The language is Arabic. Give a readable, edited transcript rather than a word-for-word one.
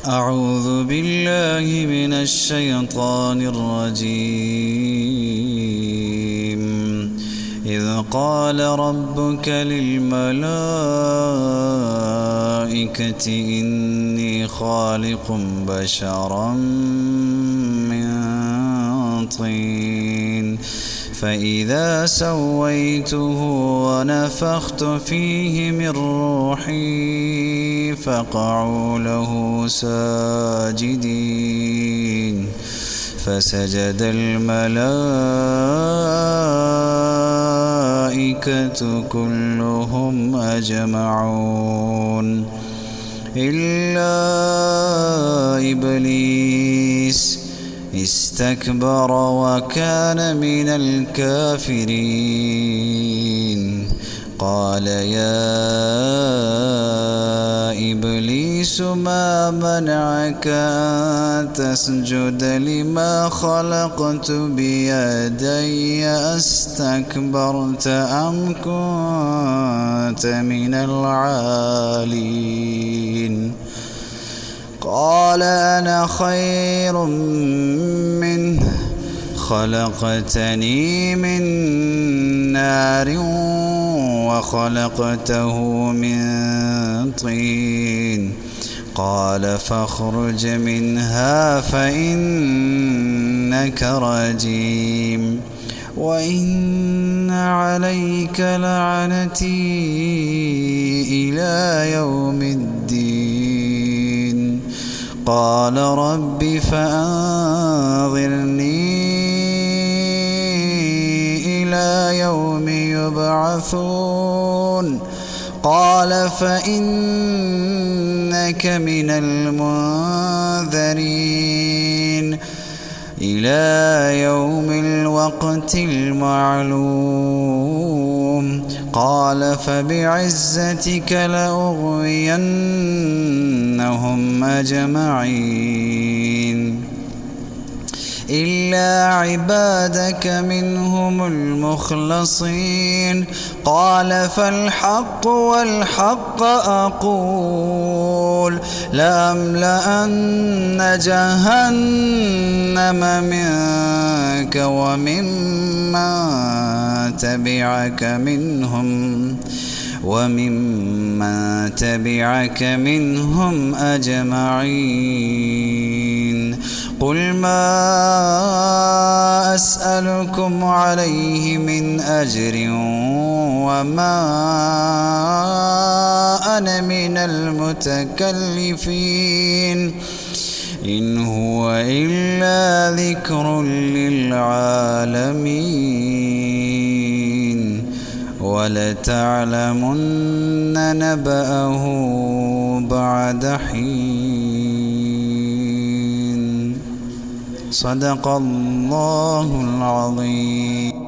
أعوذ بالله من الشيطان الرجيم. إذ قال ربك للملائكة إني خالق بشرا من طين فإذا سويته ونفخت فيه من روحي فقعوا له ساجدين فسجد الملائكة كلهم أجمعون إلا إبليس استكبر وكان من الكافرين. قال يا إبليس ما منعك أن تسجد لما خلقت بيدي أستكبرت أم كنت من العالين؟ قال أنا خير منه خلقتني من نار وخلقته من طين قال فاخرج منها فإنك رجيم وإن عليك لعنتي إلى يوم الدين. قال رب فأنظرني إلى يوم يبعثون قال فإنك من المنذرين إلى يوم الوقت المعلوم. قال فبعزتك لأغوينهم أجمعين إلا عبادك منهم المخلصين. قال فالحق والحق أقول لأملأن جهنم منك وممن تبعك منهم أجمعين. قل ما أسألكم عليه من أجر وما أنا من المتكلفين إن هو إلا ذكر للعالمين ولتعلمن نبأه بعد حين. صدق الله العظيم.